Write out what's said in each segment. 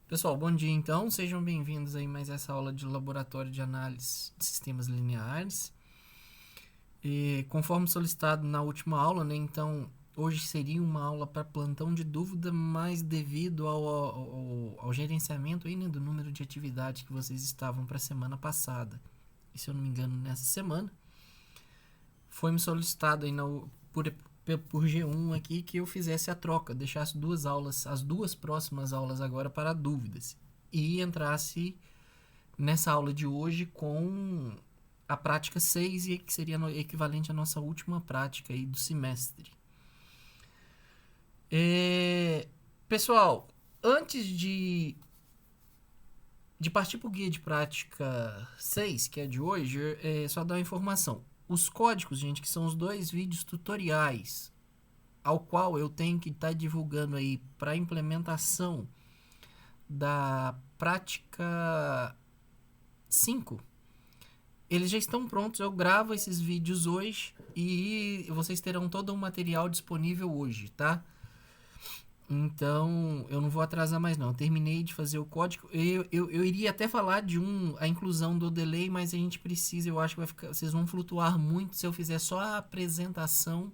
Pessoal, bom dia então, sejam bem-vindos aí mais essa aula de laboratório de análise de sistemas lineares. E conforme solicitado na última aula, né, então hoje seria uma aula para plantão de dúvida, mas devido ao gerenciamento aí, né, do número de atividades que vocês estavam para a semana passada, e se eu não me engano nessa semana, foi-me solicitado aí por G1 aqui que eu fizesse a troca, deixasse as duas próximas aulas agora para dúvidas e entrasse nessa aula de hoje com a prática 6, que seria equivalente à nossa última prática aí do semestre. Pessoal, antes de partir para o guia de prática 6, que é de hoje, só dar uma informação. Os códigos, gente, que são os dois vídeos tutoriais ao qual eu tenho que estar divulgando aí para implementação da prática 5, eles já estão prontos. Eu gravo esses vídeos hoje e vocês terão todo o material disponível hoje, tá? Então, eu não vou atrasar mais não. Eu terminei de fazer o código. Eu iria até falar de a inclusão do delay, mas a gente precisa, eu acho que vocês vão flutuar muito se eu fizer só a apresentação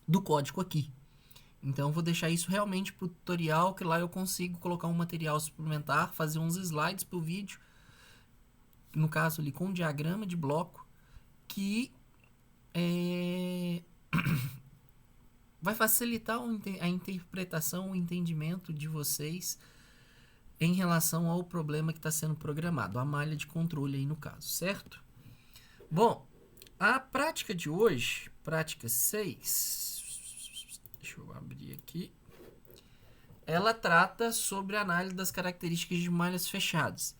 do código aqui. Então, eu vou deixar isso realmente pro tutorial, que lá eu consigo colocar um material suplementar, fazer uns slides pro vídeo, no caso ali com um diagrama de bloco, que vai facilitar a interpretação, o entendimento de vocês em relação ao problema que está sendo programado, a malha de controle aí no caso, certo? Bom, a prática de hoje, prática 6, deixa eu abrir aqui, ela trata sobre a análise das características de malhas fechadas.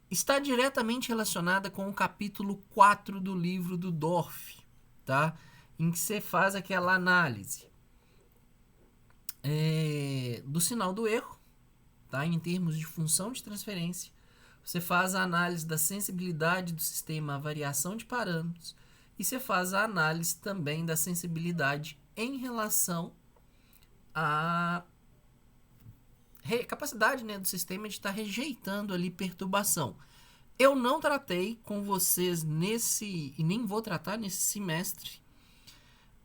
Está diretamente relacionada com o capítulo 4 do livro do Dorff, tá? Em que você faz aquela análise do sinal do erro, tá? Em termos de função de transferência. Você faz a análise da sensibilidade do sistema à variação de parâmetros e você faz a análise também da sensibilidade em relação à capacidade, né, do sistema de estar rejeitando ali perturbação. Eu não tratei com vocês e nem vou tratar nesse semestre,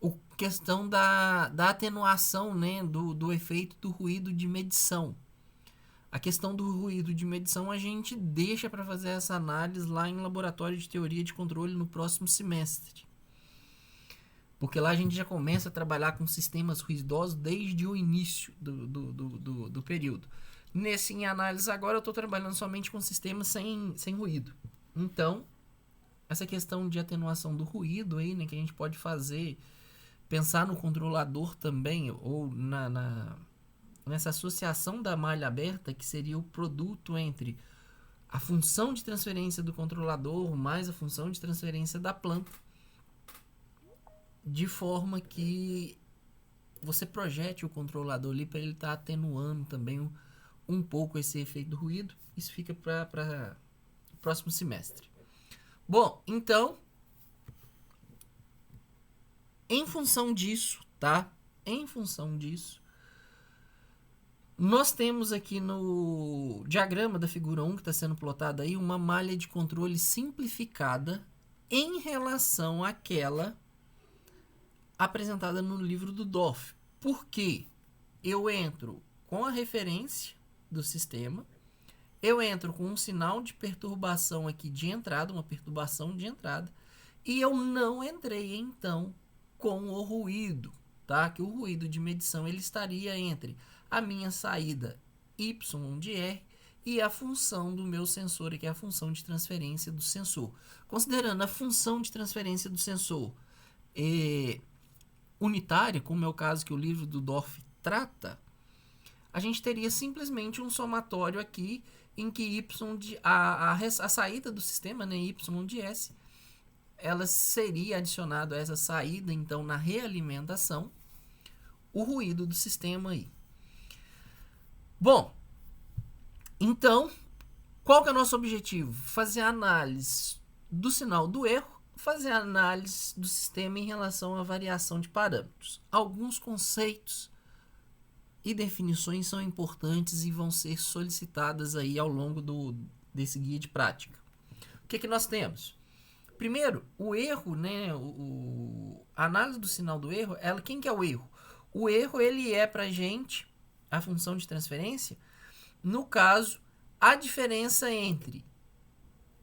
a questão da atenuação, né, do efeito do ruído de medição. A questão do ruído de medição a gente deixa para fazer essa análise lá em laboratório de teoria de controle no próximo semestre. Porque lá a gente já começa a trabalhar com sistemas ruidosos desde o início do período. Nesse em análise agora eu estou trabalhando somente com sistemas sem ruído. Então, essa questão de atenuação do ruído aí, né, que a gente pode fazer, pensar no controlador também, ou nessa associação da malha aberta, que seria o produto entre a função de transferência do controlador mais a função de transferência da planta, de forma que você projete o controlador ali para ele estar atenuando também um pouco esse efeito do ruído. Isso fica para o próximo semestre. Bom, então, em função disso, tá? Em função disso, nós temos aqui no diagrama da figura 1 que está sendo plotada aí uma malha de controle simplificada em relação àquela apresentada no livro do Dorff. Por quê? Eu entro com a referência do sistema, eu entro com um sinal de perturbação aqui de entrada, uma perturbação de entrada, e eu não entrei então com o ruído, tá? Que o ruído de medição ele estaria entre a minha saída y de R e a função do meu sensor, que é a função de transferência do sensor. Considerando a função de transferência do sensor unitária, como é o caso que o livro do Dorff trata, a gente teria simplesmente um somatório aqui em que a saída do sistema, né, y de S, ela seria adicionado a essa saída, então, na realimentação, o ruído do sistema aí. Bom, então, qual que é o nosso objetivo? Fazer a análise do sinal do erro, fazer a análise do sistema em relação à variação de parâmetros. Alguns conceitos e definições são importantes e vão ser solicitadas aí ao longo desse guia de prática. O que nós temos? Primeiro, o erro, né, a análise do sinal do erro, quem que é o erro? O erro, ele é pra gente, a função de transferência, no caso, a diferença entre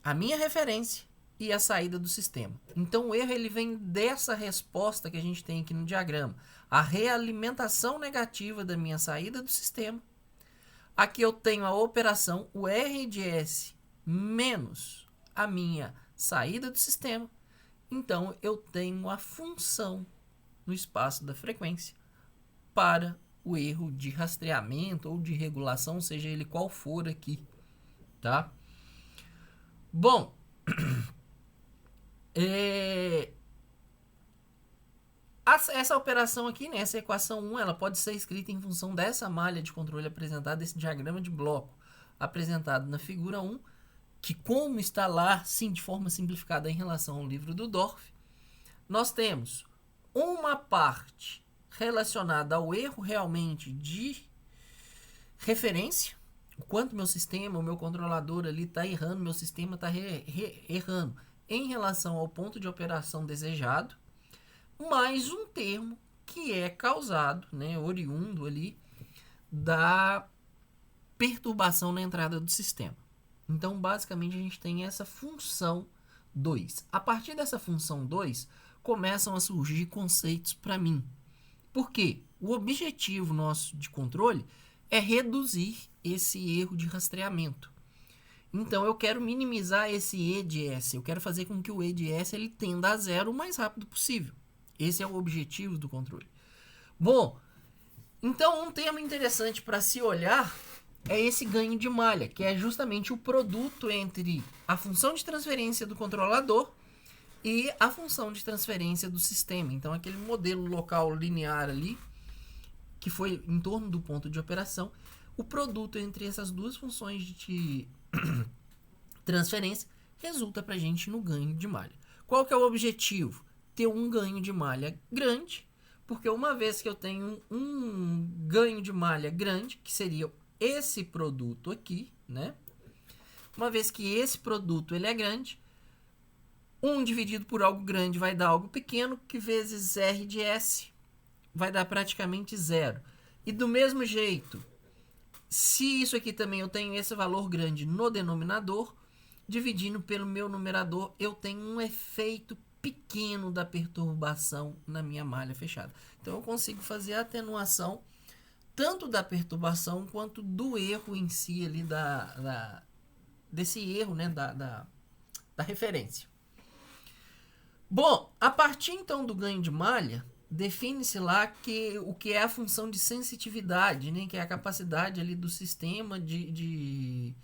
a minha referência e a saída do sistema. Então, o erro ele vem dessa resposta que a gente tem aqui no diagrama. A realimentação negativa da minha saída do sistema. Aqui eu tenho a operação, o R de S menos a minha saída do sistema. Então, eu tenho a função no espaço da frequência para o erro de rastreamento ou de regulação, seja ele qual for aqui, tá? Bom, essa operação aqui, né, essa equação 1, ela pode ser escrita em função dessa malha de controle apresentada, desse diagrama de bloco apresentado na figura 1, que como está lá, sim, de forma simplificada em relação ao livro do Dorff, nós temos uma parte relacionada ao erro realmente de referência, o quanto meu sistema, o meu controlador ali está errando, meu sistema está errando em relação ao ponto de operação desejado, mais um termo que é causado, né, oriundo ali da perturbação na entrada do sistema. Então, basicamente, a gente tem essa função 2. A partir dessa função 2, começam a surgir conceitos para mim. Por quê? O objetivo nosso de controle é reduzir esse erro de rastreamento. Então, eu quero minimizar esse E de S. Eu quero fazer com que o E de S ele tenda a zero o mais rápido possível. Esse é o objetivo do controle. Bom, então um termo interessante para se olhar é esse ganho de malha, que é justamente o produto entre a função de transferência do controlador e a função de transferência do sistema. Então, aquele modelo local linear ali, que foi em torno do ponto de operação, o produto entre essas duas funções de transferência resulta para a gente no ganho de malha. Qual que é o objetivo? Ter um ganho de malha grande, porque uma vez que eu tenho um ganho de malha grande, que seria esse produto aqui, né? Uma vez que esse produto ele é grande, 1 dividido por algo grande vai dar algo pequeno, que vezes R de S vai dar praticamente zero. E do mesmo jeito, se isso aqui também eu tenho esse valor grande no denominador, dividindo pelo meu numerador, eu tenho um efeito pequeno da perturbação na minha malha fechada. Então, eu consigo fazer a atenuação tanto da perturbação quanto do erro em si ali desse erro, né, da referência. Bom, a partir então do ganho de malha, define-se lá o que é a função de sensitividade, né, que é a capacidade ali do sistema de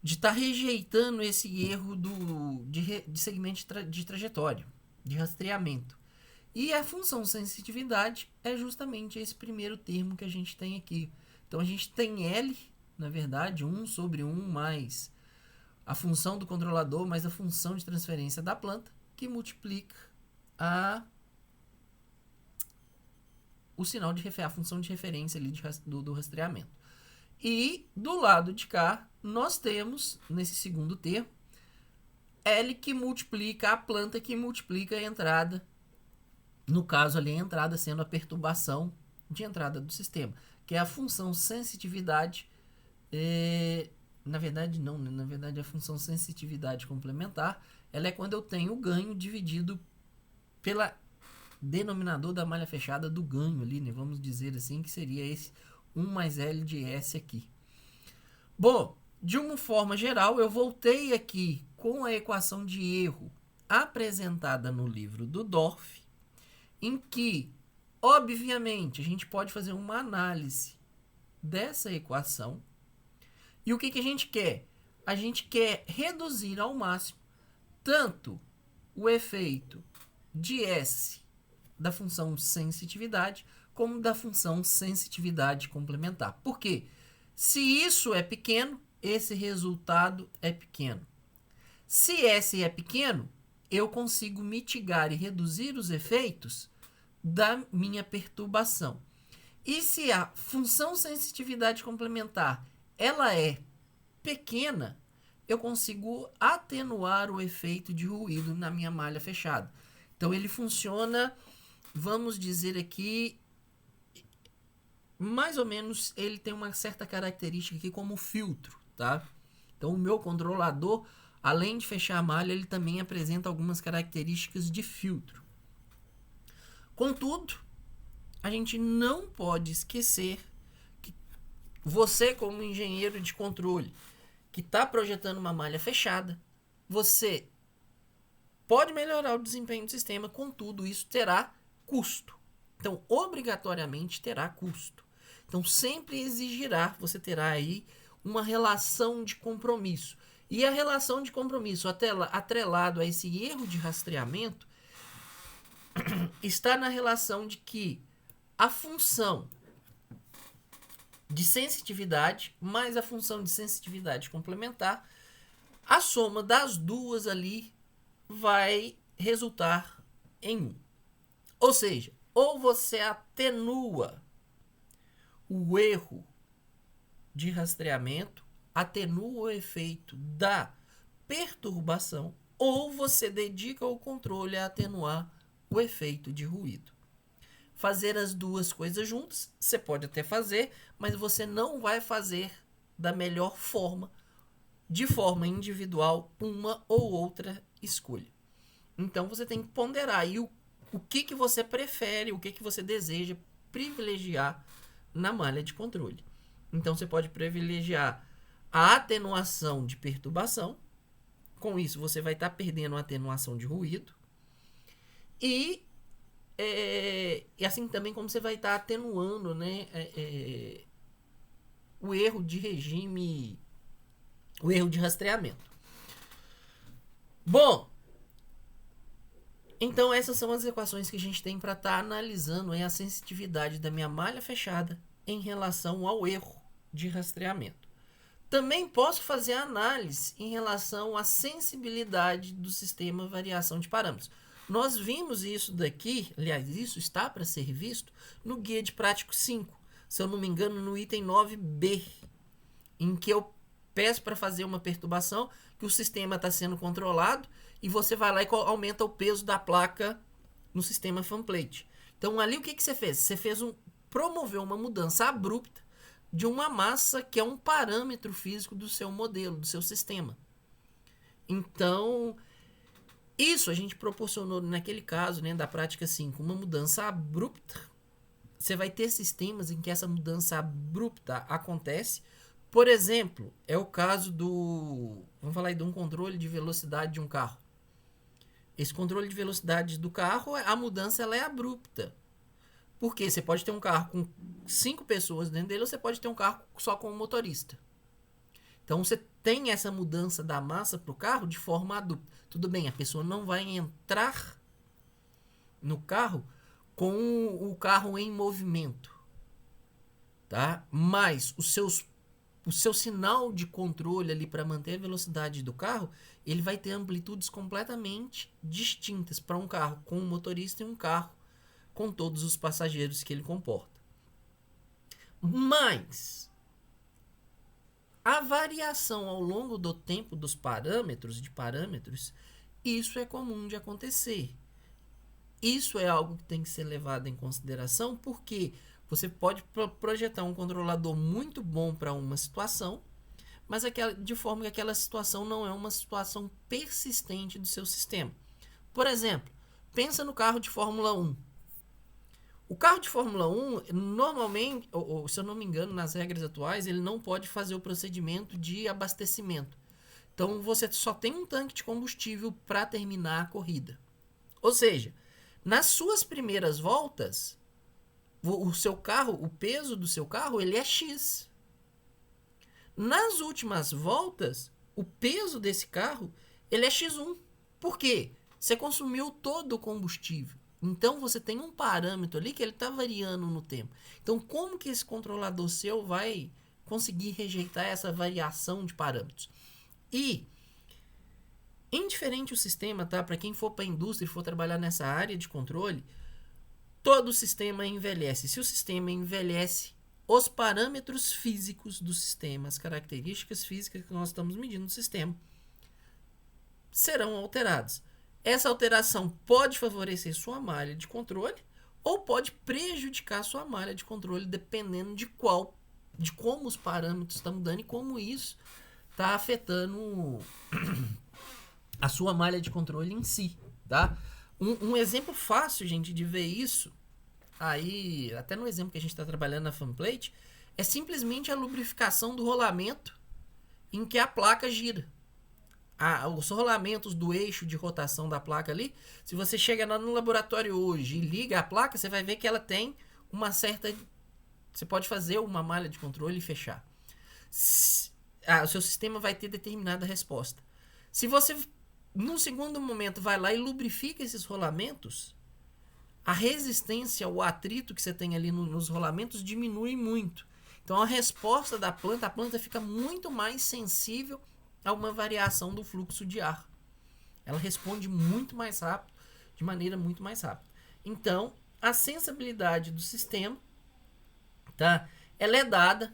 estar rejeitando esse erro de segmento de trajetória, de rastreamento. E a função sensitividade é justamente esse primeiro termo que a gente tem aqui. Então, a gente tem L, na verdade, 1 sobre 1 mais a função do controlador mais a função de transferência da planta, que multiplica a função de referência ali do rastreamento. E do lado de cá, nós temos, nesse segundo termo, L que multiplica a planta que multiplica a entrada. No caso ali, a entrada sendo a perturbação de entrada do sistema, que é a função sensitividade. Na verdade, não. Na verdade, a função sensitividade complementar, ela é quando eu tenho o ganho dividido pela denominador da malha fechada do ganho ali, né? Vamos dizer assim, que seria esse 1 mais L de S aqui. Bom, de uma forma geral, eu voltei aqui com a equação de erro apresentada no livro do Dorff, em que, obviamente, a gente pode fazer uma análise dessa equação. E o que a gente quer? A gente quer reduzir ao máximo tanto o efeito de S da função sensitividade como da função sensitividade complementar. Por quê? Se isso é pequeno, esse resultado é pequeno. Se S é pequeno, eu consigo mitigar e reduzir os efeitos da minha perturbação. E se a função sensitividade complementar ela é pequena, eu consigo atenuar o efeito de ruído na minha malha fechada. Então ele funciona, vamos dizer aqui, mais ou menos, ele tem uma certa característica aqui como filtro, tá? Então o meu controlador, além de fechar a malha, ele também apresenta algumas características de filtro. Contudo, a gente não pode esquecer que você, como engenheiro de controle, que está projetando uma malha fechada, você pode melhorar o desempenho do sistema, contudo, isso terá custo. Então, obrigatoriamente terá custo. Então, sempre exigirá, você terá aí uma relação de compromisso. E a relação de compromisso atrelado a esse erro de rastreamento está na relação de que a função de sensitividade mais a função de sensitividade complementar, a soma das duas ali vai resultar em 1. Ou seja, ou você atenua o erro de rastreamento, atenua o efeito da perturbação, ou você dedica o controle a atenuar o efeito de ruído. Fazer as duas coisas juntas, você pode até fazer, mas você não vai fazer da melhor forma, de forma individual, uma ou outra escolha. Então você tem que ponderar aí o que você prefere, o que você deseja privilegiar na malha de controle. Então você pode privilegiar a atenuação de perturbação, com isso você vai estar perdendo a atenuação de ruído, e assim também como você vai estar atenuando, né, o erro de regime, o erro de rastreamento. Bom, então essas são as equações que a gente tem para estar analisando a sensitividade da minha malha fechada em relação ao erro de rastreamento. Também posso fazer análise em relação à sensibilidade do sistema variação de parâmetros. Nós vimos isso daqui, aliás, isso está para ser visto no Guia de Prático 5, se eu não me engano, no item 9b, em que eu peço para fazer uma perturbação, que o sistema está sendo controlado, e você vai lá e aumenta o peso da placa no sistema fanplate. Então, ali o que você fez? Você promoveu uma mudança abrupta de uma massa que é um parâmetro físico do seu modelo, do seu sistema. Então, isso a gente proporcionou naquele caso, né, da prática 5, uma mudança abrupta. Você vai ter sistemas em que essa mudança abrupta acontece. Por exemplo, é o caso vamos falar aí de um controle de velocidade de um carro. Esse controle de velocidade do carro, a mudança ela é abrupta. Porque você pode ter um carro com 5 pessoas dentro dele, ou você pode ter um carro só com um motorista. Então você tem essa mudança da massa para o carro de forma abrupta. Tudo bem, a pessoa não vai entrar no carro com o carro em movimento, tá? Mas o seu sinal de controle ali para manter a velocidade do carro, ele vai ter amplitudes completamente distintas para um carro com um motorista e um carro com todos os passageiros que ele comporta. Mas a variação ao longo do tempo dos parâmetros, isso é comum de acontecer. Isso é algo que tem que ser levado em consideração, porque você pode projetar um controlador muito bom para uma situação, mas de forma que aquela situação não é uma situação persistente do seu sistema. Por exemplo, pensa no carro de Fórmula 1. O carro de Fórmula 1, normalmente, ou se eu não me engano, nas regras atuais, ele não pode fazer o procedimento de abastecimento. Então, você só tem um tanque de combustível para terminar a corrida. Ou seja, nas suas primeiras voltas, o peso do seu carro, ele é X. Nas últimas voltas, o peso desse carro, ele é X1. Por quê? Você consumiu todo o combustível. Então, você tem um parâmetro ali que ele está variando no tempo. Então, como que esse controlador seu vai conseguir rejeitar essa variação de parâmetros? E, indiferente o sistema, tá? Para quem for para a indústria e for trabalhar nessa área de controle, todo sistema envelhece. Se o sistema envelhece, os parâmetros físicos do sistema, as características físicas que nós estamos medindo no sistema, serão alterados. Essa alteração pode favorecer sua malha de controle ou pode prejudicar sua malha de controle, dependendo de como os parâmetros estão mudando e como isso está afetando a sua malha de controle em si, tá? Um exemplo fácil, gente, de ver isso, aí, até no exemplo que a gente está trabalhando na fanplate, é simplesmente a lubrificação do rolamento em que a placa gira. Os rolamentos do eixo de rotação da placa ali, se você chega no laboratório hoje e liga a placa, você vai ver que ela tem uma certa... Você pode fazer uma malha de controle e fechar. O seu sistema vai ter determinada resposta. Se você, num segundo momento, vai lá e lubrifica esses rolamentos, a resistência, o atrito que você tem ali nos rolamentos diminui muito. Então a resposta da planta, a planta fica muito mais sensível a uma variação do fluxo de ar. Ela responde muito mais rápido, de maneira muito mais rápida. Então, a sensibilidade do sistema, tá? Ela é dada,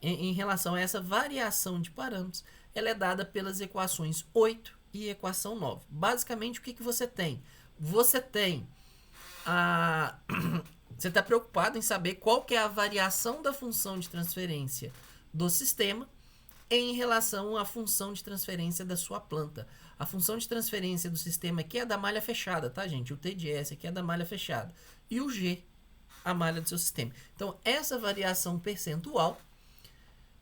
em relação a essa variação de parâmetros, ela é dada pelas equações 8 e equação 9. Basicamente, o que você tem? Você tem você está preocupado em saber qual que é a variação da função de transferência do sistema em relação à função de transferência da sua planta. A função de transferência do sistema aqui é da malha fechada, tá, gente? O T de S aqui é da malha fechada. E o G, a malha do seu sistema. Então, essa variação percentual,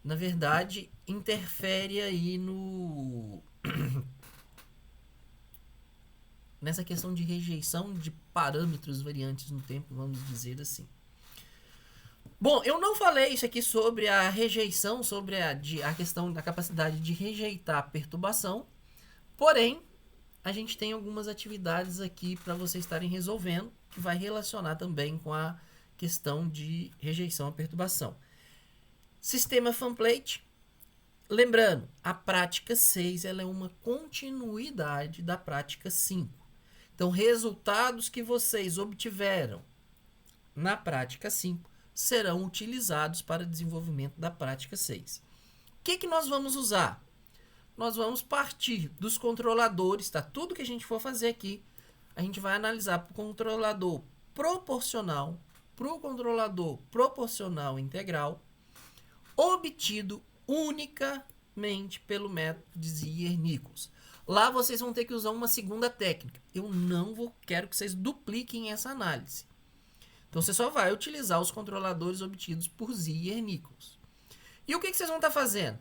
na verdade, interfere aí nessa questão de rejeição de parâmetros variantes no tempo, vamos dizer assim. Bom, eu não falei isso aqui sobre a rejeição, sobre a questão da capacidade de rejeitar a perturbação, porém, a gente tem algumas atividades aqui para vocês estarem resolvendo, que vai relacionar também com a questão de rejeição à perturbação. Sistema fanplate. Lembrando, a prática 6 ela é uma continuidade da prática 5. Então, resultados que vocês obtiveram na prática 5 serão utilizados para desenvolvimento da prática 6. O que nós vamos usar? Nós vamos partir dos controladores, tá? Tudo que a gente for fazer aqui, a gente vai analisar para o controlador proporcional, para o controlador proporcional integral, obtido unicamente pelo método de Zier-Nichols. Lá vocês vão ter que usar uma segunda técnica. Eu quero que vocês dupliquem essa análise. Então, você só vai utilizar os controladores obtidos por Zier-Nichols. E o que vocês vão estar fazendo?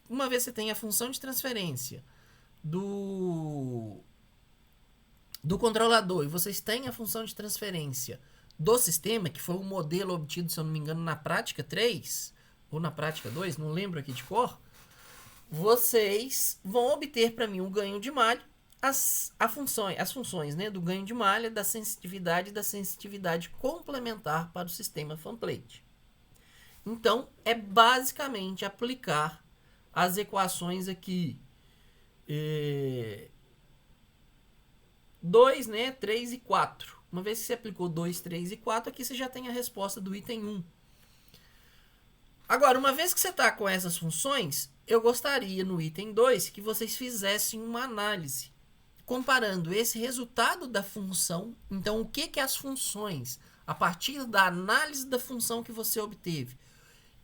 Uma vez que você tem a função de transferência do controlador e vocês têm a função de transferência do sistema, que foi um modelo obtido, se eu não me engano, na prática 3 ou na prática 2, não lembro aqui de cor, vocês vão obter para mim um ganho de malha, as funções, né, do ganho de malha, da sensitividade e da sensitividade complementar para o sistema fanplate. Então, é basicamente aplicar as equações aqui 2, né, 3 e 4. Uma vez que você aplicou 2, 3 e 4, aqui você já tem a resposta do item 1. Agora, uma vez que você está com essas funções, eu gostaria no item 2 que vocês fizessem uma análise comparando esse resultado da função. Então, o que as funções, a partir da análise da função que você obteve,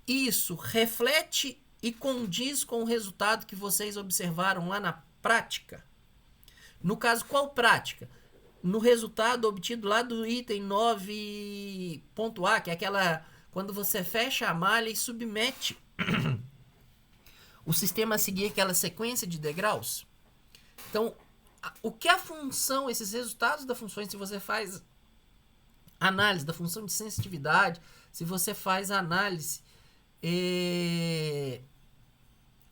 isso reflete e condiz com o resultado que vocês observaram lá na prática? No caso, qual prática? No resultado obtido lá do item 9.A, que é aquela quando você fecha a malha e submete o sistema a seguir aquela sequência de degraus. Então, o que a função, esses resultados da função, se você faz análise da função de sensitividade, se você faz análise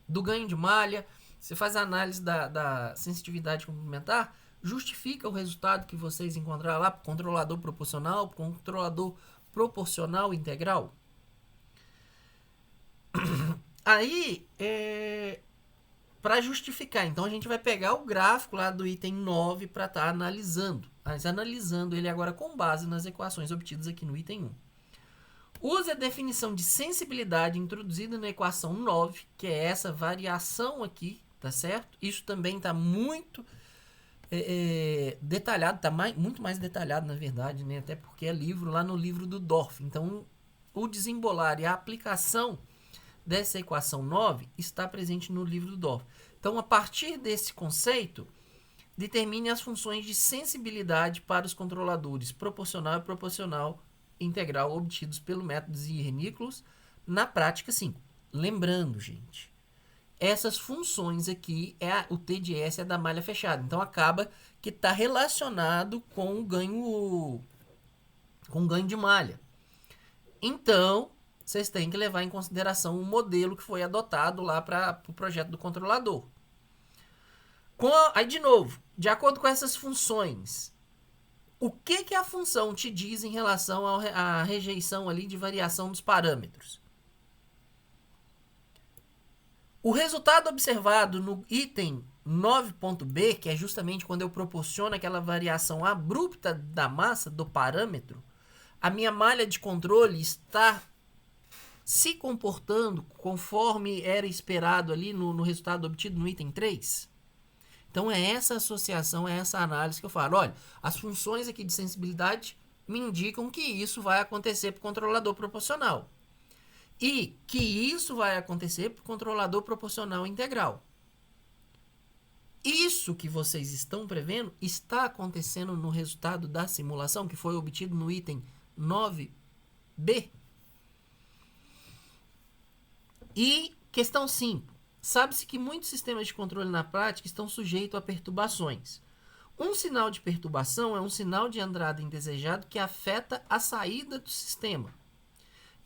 do ganho de malha, você faz análise da sensitividade complementar, justifica o resultado que vocês encontraram lá para o controlador proporcional, para o controlador proporcional integral. Aí, para justificar. Então a gente vai pegar o gráfico lá do item 9 para estar analisando. Mas analisando ele agora com base nas equações obtidas aqui no item 1. Use a definição de sensibilidade introduzida na equação 9, que é essa variação aqui, tá certo? Isso também está muito detalhado, está muito mais detalhado, na verdade, né? Até porque é lá no livro do Dorff. Então, o desembolar e a aplicação dessa equação 9 está presente no livro do Dorff. Então, a partir desse conceito, determine as funções de sensibilidade para os controladores proporcional e proporcional integral obtidos pelo método Zierniclos na prática 5. Lembrando, gente, essas funções aqui, o T de S é da malha fechada. Então, acaba que está relacionado com o ganho de malha. Então, vocês têm que levar em consideração o modelo que foi adotado lá para o projeto do controlador. Aí, de novo, de acordo com essas funções, o que a função te diz em relação à rejeição ali de variação dos parâmetros? O resultado observado no item 9.b, que é justamente quando eu proporciono aquela variação abrupta da massa do parâmetro, a minha malha de controle está se comportando conforme era esperado ali no resultado obtido no item 3? Então, é essa associação, é essa análise que eu falo. Olha, as funções aqui de sensibilidade me indicam que isso vai acontecer para o controlador proporcional. E que isso vai acontecer para o controlador proporcional integral. Isso que vocês estão prevendo está acontecendo no resultado da simulação que foi obtido no item 9b. E questão 5. Sabe-se que muitos sistemas de controle na prática estão sujeitos a perturbações. Um sinal de perturbação é um sinal de entrada indesejado que afeta a saída do sistema.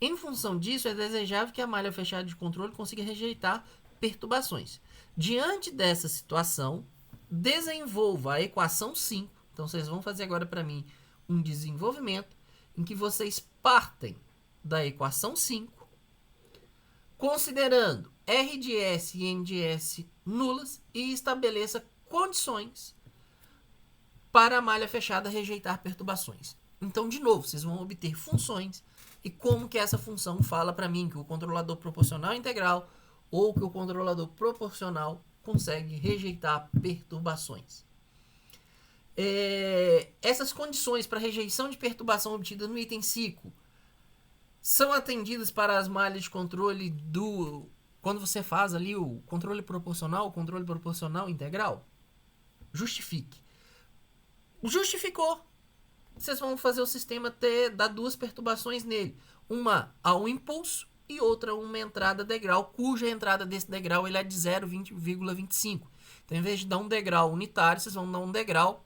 Em função disso, é desejável que a malha fechada de controle consiga rejeitar perturbações. Diante dessa situação, desenvolva a equação 5. Então, vocês vão fazer agora para mim um desenvolvimento em que vocês partem da equação 5, considerando R de S e N de S nulas e estabeleça condições para a malha fechada rejeitar perturbações. Então, de novo, vocês vão obter funções e como que essa função fala para mim que o controlador proporcional integral ou que o controlador proporcional consegue rejeitar perturbações. Essas condições para rejeição de perturbação obtidas no item 5 são atendidas para as malhas de controle quando você faz ali o controle proporcional integral? Justifique. Justificou. Vocês vão fazer o sistema dar duas perturbações nele. Uma a um impulso e outra uma entrada degrau, cuja entrada desse degrau ele é de 0,25. Então, em vez de dar um degrau unitário, vocês vão dar um degrau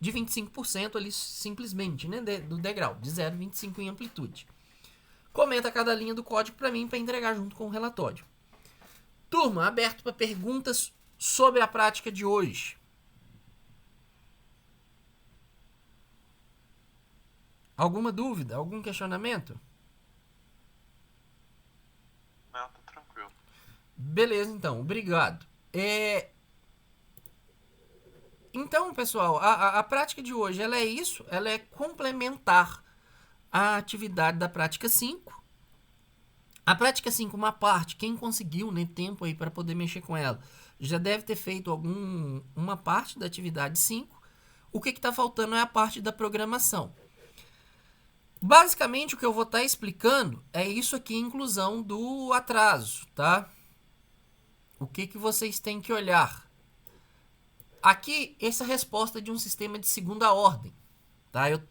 de 25% ali simplesmente, né, do degrau, de 0,25 em amplitude. Comenta cada linha do código para mim para entregar junto com o relatório. Turma, aberto para perguntas sobre a prática de hoje. Alguma dúvida? Algum questionamento? Não, tá tranquilo. Beleza, então. Obrigado. Então, pessoal, a prática de hoje ela é isso. Ela é complementar a atividade da prática 5. A prática 5, uma parte, quem conseguiu, né, tempo aí para poder mexer com ela, já deve ter feito uma parte da atividade 5. O que está faltando é a parte da programação. Basicamente, o que eu vou estar explicando é isso aqui, inclusão do atraso, tá? O que vocês têm que olhar? Aqui, essa resposta de um sistema de segunda ordem, tá? Eu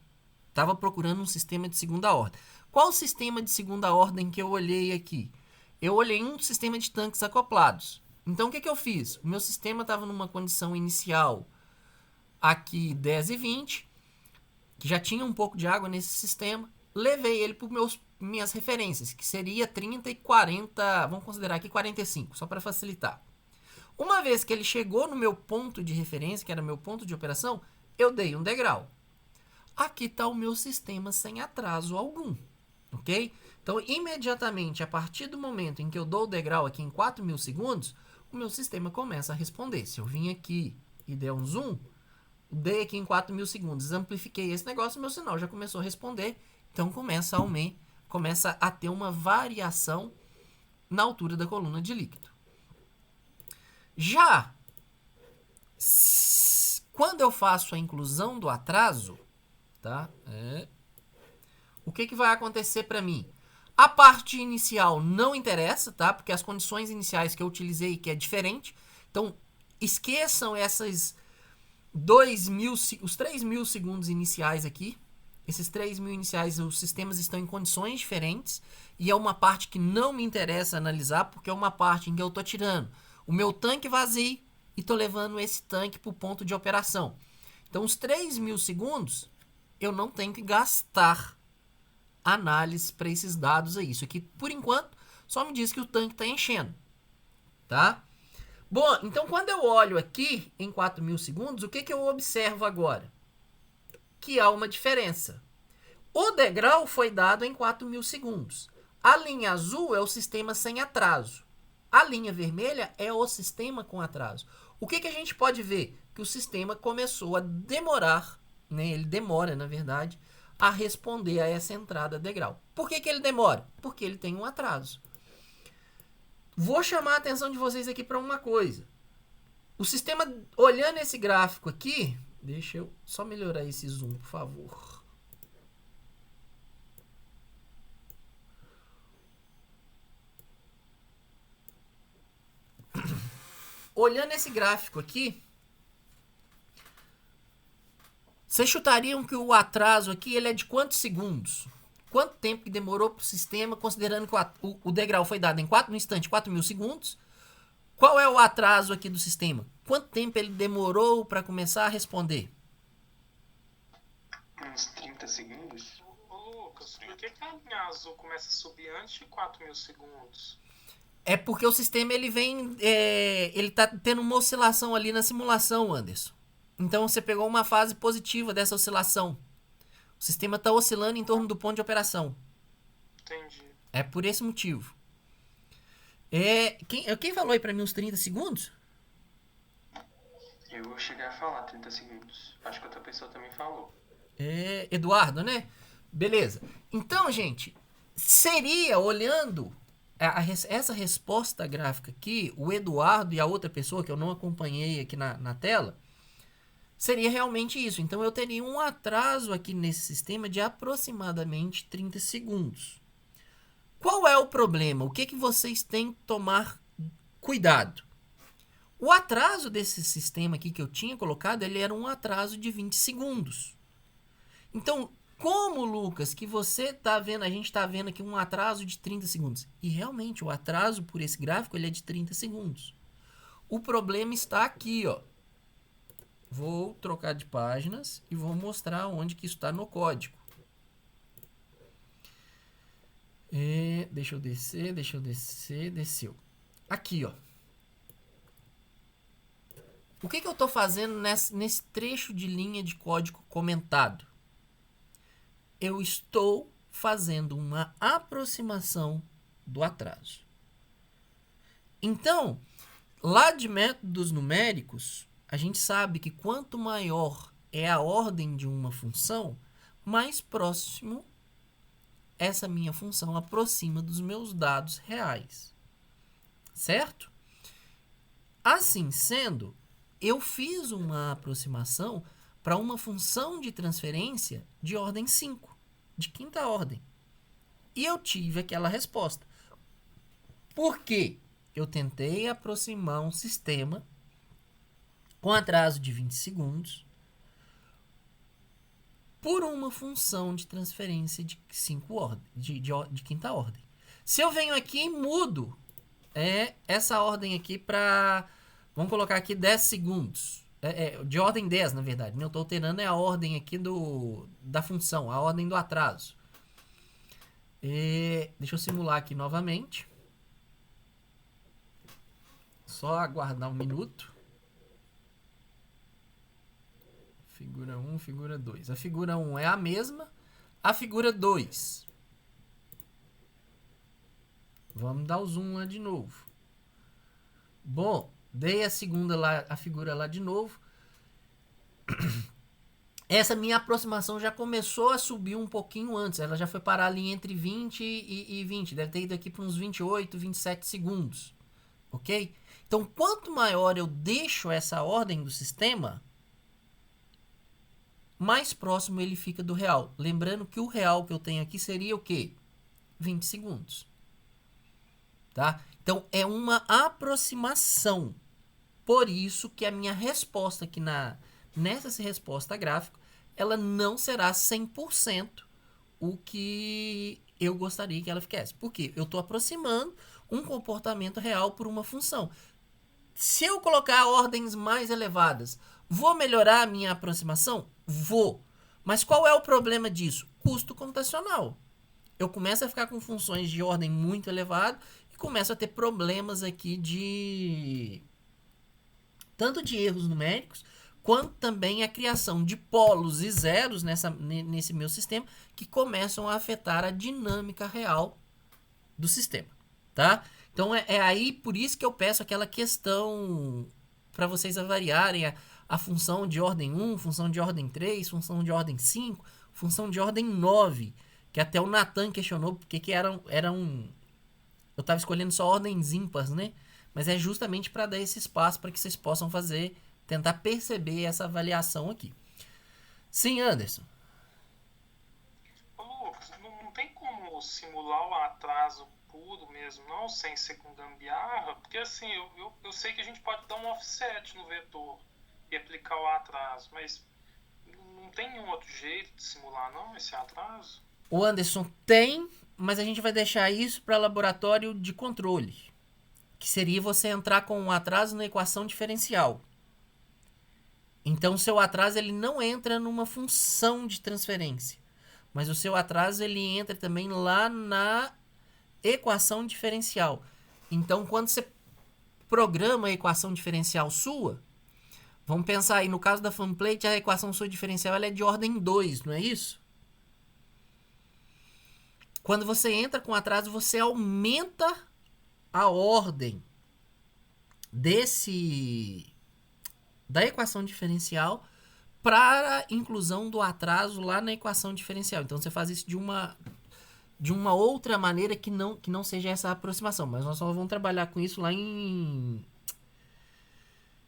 estava procurando um sistema de segunda ordem. Qual o sistema de segunda ordem que eu olhei aqui? Eu olhei um sistema de tanques acoplados. Então, o que eu fiz? O meu sistema estava numa condição inicial aqui 10 e 20, que já tinha um pouco de água nesse sistema. Levei ele para minhas referências, que seria 30 e 40, vamos considerar aqui 45, só para facilitar. Uma vez que ele chegou no meu ponto de referência, que era meu ponto de operação, eu dei um degrau. Aqui está o meu sistema sem atraso algum. Ok? Então, imediatamente, a partir do momento em que eu dou o degrau aqui em 4 mil segundos, o meu sistema começa a responder. Se eu vim aqui e der um zoom, dei aqui em 4.000 segundos, amplifiquei esse negócio, meu sinal já começou a responder. Então começa a ter uma variação na altura da coluna de líquido. Já quando eu faço a inclusão do atraso, tá? O que vai acontecer para mim? A parte inicial não interessa, tá? Porque as condições iniciais que eu utilizei que é diferente. Então, esqueçam essas 2.000, os 3.000 segundos iniciais aqui. Esses 3.000 iniciais, os sistemas estão em condições diferentes. E é uma parte que não me interessa analisar, porque é uma parte em que eu estou tirando o meu tanque vazio e estou levando esse tanque para o ponto de operação. Então, os 3.000 segundos, eu não tenho que gastar análise para esses dados aí. Isso aqui, por enquanto, só me diz que o tanque está enchendo. Tá? Bom, então quando eu olho aqui em 4.000 segundos, o que eu observo agora? Que há uma diferença. O degrau foi dado em 4.000 segundos. A linha azul é o sistema sem atraso. A linha vermelha é o sistema com atraso. O que a gente pode ver? Que o sistema começou a demorar, né? Ele demora, na verdade, a responder a essa entrada degrau. Por que ele demora? Porque ele tem um atraso. Vou chamar a atenção de vocês aqui para uma coisa. O sistema, olhando esse gráfico aqui, deixa eu só melhorar esse zoom, por favor. Olhando esse gráfico aqui, vocês chutariam que o atraso aqui ele é de quantos segundos? Quanto tempo que demorou para o sistema, considerando que o degrau foi dado no instante 4.000 segundos? Qual é o atraso aqui do sistema? Quanto tempo ele demorou para começar a responder? Uns 30 segundos. Ô, Lucas, por que a linha azul começa a subir antes de 4.000 segundos? É porque o sistema ele tá tendo uma oscilação ali na simulação, Anderson. Então você pegou uma fase positiva dessa oscilação. O sistema está oscilando em torno do ponto de operação. Entendi. É por esse motivo. Quem falou aí para mim uns 30 segundos? Eu cheguei a falar 30 segundos. Acho que outra pessoa também falou. Eduardo, né? Beleza. Então, gente, seria olhando essa resposta gráfica aqui, o Eduardo e a outra pessoa que eu não acompanhei aqui na tela, seria realmente isso. Então, eu teria um atraso aqui nesse sistema de aproximadamente 30 segundos. Qual é o problema? O que vocês têm que tomar cuidado? O atraso desse sistema aqui que eu tinha colocado, ele era um atraso de 20 segundos. Então, como, Lucas, que você está vendo, a gente está vendo aqui um atraso de 30 segundos. E realmente, o atraso por esse gráfico ele é de 30 segundos. O problema está aqui, ó. Vou trocar de páginas e vou mostrar onde que isso está no código. Deixa eu descer, desceu. Aqui, ó. O que eu estou fazendo nesse trecho de linha de código comentado? Eu estou fazendo uma aproximação do atraso. Então, lá de métodos numéricos, a gente sabe que quanto maior é a ordem de uma função, mais próximo essa minha função aproxima dos meus dados reais. Certo? Assim sendo, eu fiz uma aproximação para uma função de transferência de ordem 5, de quinta ordem. E eu tive aquela resposta. Por quê? Eu tentei aproximar um sistema com atraso de 20 segundos por uma função de transferência de quinta ordem. Se eu venho aqui e mudo essa ordem aqui para... Vamos colocar aqui 10 segundos. De ordem 10, na verdade. Eu estou alterando a ordem aqui da função, a ordem do atraso. Deixa eu simular aqui novamente. Só aguardar um minuto. Figura 1, figura 2. A figura 1 é a mesma. A figura 2. Vamos dar o zoom lá de novo. Bom, dei a figura lá de novo. Essa minha aproximação já começou a subir um pouquinho antes. Ela já foi parar ali entre 20 e 20. Deve ter ido aqui para uns 28, 27 segundos. Ok? Então, quanto maior eu deixo essa ordem do sistema, mais próximo ele fica do real. Lembrando que o real que eu tenho aqui seria o quê? 20 segundos. Tá? Então, é uma aproximação. Por isso que a minha resposta aqui nessa resposta gráfica, ela não será 100% o que eu gostaria que ela ficasse. Por quê? Eu estou aproximando um comportamento real por uma função. Se eu colocar ordens mais elevadas, vou melhorar a minha aproximação? Vou. Mas qual é o problema disso? Custo computacional. Eu começo a ficar com funções de ordem muito elevada e começo a ter problemas aqui tanto de erros numéricos, quanto também a criação de polos e zeros nesse meu sistema, que começam a afetar a dinâmica real do sistema, tá? Então é aí por isso que eu peço aquela questão para vocês avaliarem a função de ordem 1, função de ordem 3, função de ordem 5, função de ordem 9, que até o Nathan questionou porque que era um... Eu estava escolhendo só ordens ímpares, né? Mas é justamente para dar esse espaço para que vocês possam tentar perceber essa avaliação aqui. Sim, Anderson. Ô, Lucas, não tem como simular o atraso puro mesmo, não, sem ser com gambiarra? Porque assim, eu sei que a gente pode dar um offset no vetor e aplicar o atraso, mas não tem nenhum outro jeito de simular, não, esse atraso? O Anderson tem, mas a gente vai deixar isso para laboratório de controle, que seria você entrar com um atraso na equação diferencial. Então, o seu atraso ele não entra numa função de transferência, mas o seu atraso ele entra também lá na equação diferencial. Então, quando você programa a equação diferencial sua, vamos pensar aí, no caso da fanplate, a equação sua diferencial ela é de ordem 2, não é isso? Quando você entra com atraso, você aumenta a ordem da equação diferencial para a inclusão do atraso lá na equação diferencial. Então, você faz isso de uma outra maneira que não seja essa aproximação. Mas nós só vamos trabalhar com isso lá em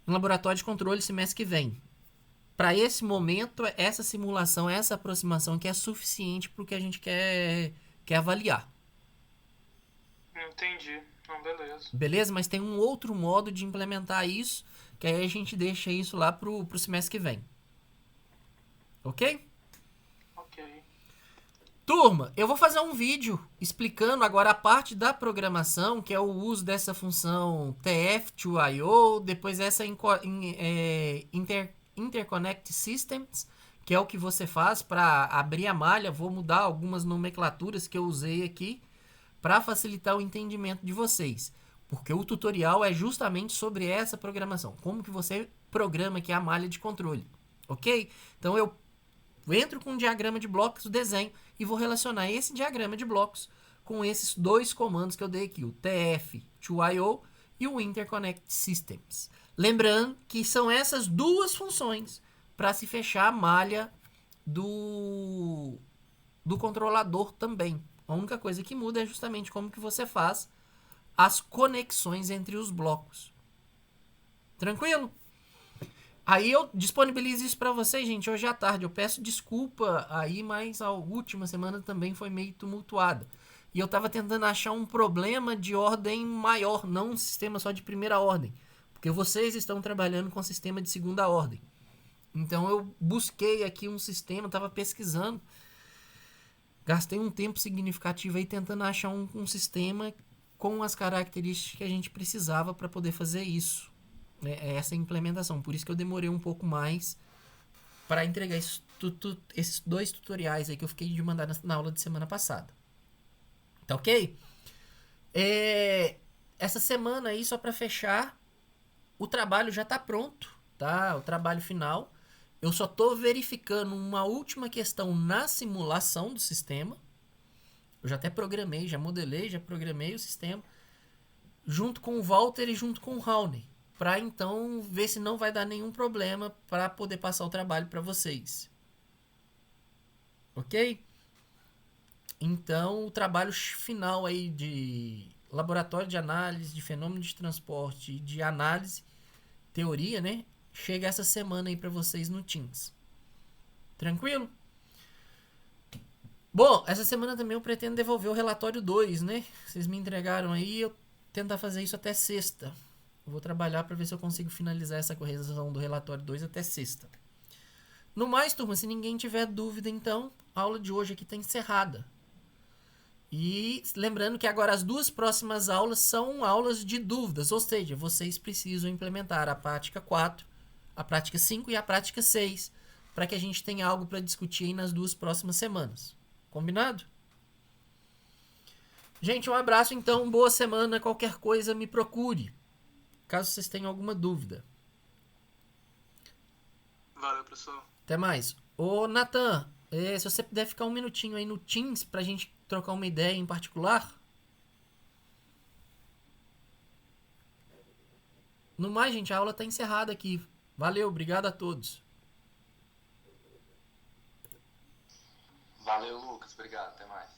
laboratório de controle semestre que vem. Para esse momento, essa simulação, essa aproximação que é suficiente para o que a gente quer avaliar. Entendi. Não, beleza. Beleza? Mas tem um outro modo de implementar isso, que aí a gente deixa isso lá pro semestre que vem. Ok? Ok. Turma, eu vou fazer um vídeo explicando agora a parte da programação, que é o uso dessa função TF2IO, depois essa Interconnect Systems, que é o que você faz para abrir a malha. Vou mudar algumas nomenclaturas que eu usei aqui para facilitar o entendimento de vocês, porque o tutorial é justamente sobre essa programação, como que você programa aqui a malha de controle, ok? Então eu entro com um diagrama de blocos, o desenho, e vou relacionar esse diagrama de blocos com esses dois comandos que eu dei aqui, o TF2IO e o Interconnect Systems. Lembrando que são essas duas funções para se fechar a malha do controlador também. A única coisa que muda é justamente como que você faz as conexões entre os blocos. Tranquilo? Aí eu disponibilizo isso para vocês, gente, hoje à tarde. Eu peço desculpa aí, mas a última semana também foi meio tumultuada. E eu estava tentando achar um problema de ordem maior, não um sistema só de primeira ordem. Porque vocês estão trabalhando com sistema de segunda ordem. Então eu busquei aqui um sistema, estava pesquisando. Gastei um tempo significativo aí tentando achar um sistema com as características que a gente precisava para poder fazer isso. Essa implementação. Por isso que eu demorei um pouco mais para entregar esses dois tutoriais aí que eu fiquei de mandar na aula de semana passada. Tá ok? Essa semana aí, só para fechar, o trabalho já está pronto, tá? O trabalho final. Eu só estou verificando uma última questão na simulação do sistema. Eu já até programei, já modelei, já programei o sistema. junto com o Walter e junto com o Raoni, para então ver se não vai dar nenhum problema para poder passar o trabalho para vocês. Ok? Então, o trabalho final aí de laboratório de análise, de fenômeno de transporte, de análise, teoria, né? Chega essa semana aí para vocês no Teams. Tranquilo? Bom, essa semana também eu pretendo devolver o relatório 2, né? Vocês me entregaram aí, eu tentar fazer isso até sexta. Eu vou trabalhar para ver se eu consigo finalizar essa correção do relatório 2 até sexta. No mais, turma, se ninguém tiver dúvida, então, a aula de hoje aqui está encerrada. E lembrando que agora as 2 próximas aulas são aulas de dúvidas, ou seja, vocês precisam implementar a prática 4, a prática 5 e a prática 6, para que a gente tenha algo para discutir aí nas 2 próximas semanas. Combinado? Gente, um abraço então, boa semana, qualquer coisa me procure, caso vocês tenham alguma dúvida. Valeu, professor. Até mais. Ô, Nathan, se você puder ficar um minutinho aí no Teams pra gente trocar uma ideia em particular. No mais, gente, a aula tá encerrada aqui. Valeu, obrigado a todos. Valeu, Lucas. Obrigado. Até mais.